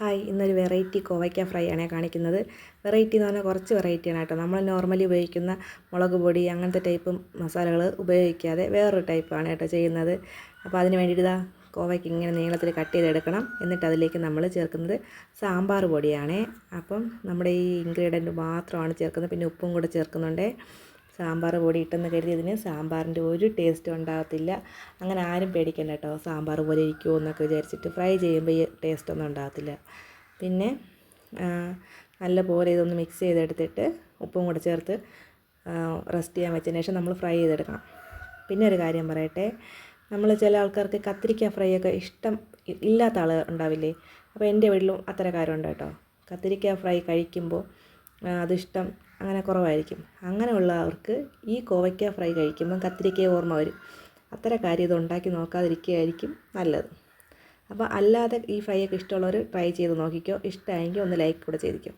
Hi, ഇന്നൊരു variety കോവയ്ക്ക fry ആണ് കാണിക്കുന്നത്. വെറൈറ്റി എന്ന് പറഞ്ഞാൽ കുറച്ച് വെറൈറ്റിയാണ് കേട്ടോ. നമ്മൾ നോർമലി ഉപയോഗിക്കുന്ന മുളക് പൊടി അങ്ങനത്തെ ടൈപ്പ് മസാലകൾ ഉപയോഗിക്കാതെ വേറൊരു ടൈപ്പാണ് കേട്ടോ ചെയ്യുന്നത്. അപ്പോൾ അതിന് വേണ്ടിയിട്ട് ഇതാ കോവയ്ക്ക് ഇങ്ങനെ നീളത്തിൽ കട്ട് ചെയ്തെടുക്കണം. എന്നിട്ട് അതിലേക്ക് നമ്മൾ ചേർക്കുന്നത് സാമ്പാർ പൊടിയാണ്. അപ്പം നമ്മുടെ ഈ ഇൻഗ്രീഡിയൻറ്റ് മാത്രമാണ് ചേർക്കുന്നത്. പിന്നെ ഉപ്പും കൂടെ ചേർക്കുന്നുണ്ട്. സാമ്പാർ പൊടി ഇട്ടെന്ന് കരുതി ഇതിന് സാമ്പാറിൻ്റെ ഒരു ടേസ്റ്റും ഉണ്ടാകത്തില്ല. അങ്ങനെ ആരും പേടിക്കണ്ട കേട്ടോ, സാമ്പാർ പോലെ ഇരിക്കുമോ എന്നൊക്കെ വിചാരിച്ചിട്ട് ഫ്രൈ ചെയ്യുമ്പോൾ ഈ ടേസ്റ്റൊന്നും ഉണ്ടാകത്തില്ല. പിന്നെ നല്ലപോലെ ഇതൊന്ന് മിക്സ് ചെയ്തെടുത്തിട്ട് ഉപ്പും കൂടെ ചേർത്ത് റെസ്റ്റ് ചെയ്യാൻ വെച്ചതിന് ശേഷം നമ്മൾ ഫ്രൈ ചെയ്തെടുക്കണം. പിന്നെ ഒരു കാര്യം പറയട്ടെ, നമ്മൾ ചില ആൾക്കാർക്ക് കത്തിരിക്ക ഫ്രൈ ഒക്കെ ഇഷ്ടം ഇല്ലാത്ത ആൾ ഉണ്ടാവില്ലേ. അപ്പോൾ എൻ്റെ വീട്ടിലും അത്തരക്കാരുണ്ട് കേട്ടോ. കത്തിരിക്ക ഫ്രൈ കഴിക്കുമ്പോൾ അതിഷ്ടം അങ്ങനെ കുറവായിരിക്കും. അങ്ങനെയുള്ളവർക്ക് ഈ കോവയ്ക്ക ഫ്രൈ കഴിക്കുമ്പം കത്തിരിക്ക ഓർമ്മ വരും. അത്തരക്കാര്യം ഇത് ഉണ്ടാക്കി നോക്കാതിരിക്കുകയായിരിക്കും നല്ലത്. അപ്പോൾ അല്ലാതെ ഈ ഫ്രൈ ഒക്കെ ഇഷ്ടമുള്ളവർ ട്രൈ ചെയ്ത് നോക്കിക്കോ. ഇഷ്ടമായെങ്കിൽ ഒന്ന് ലൈക്ക് കൂടെ ചെയ്തിക്കോ.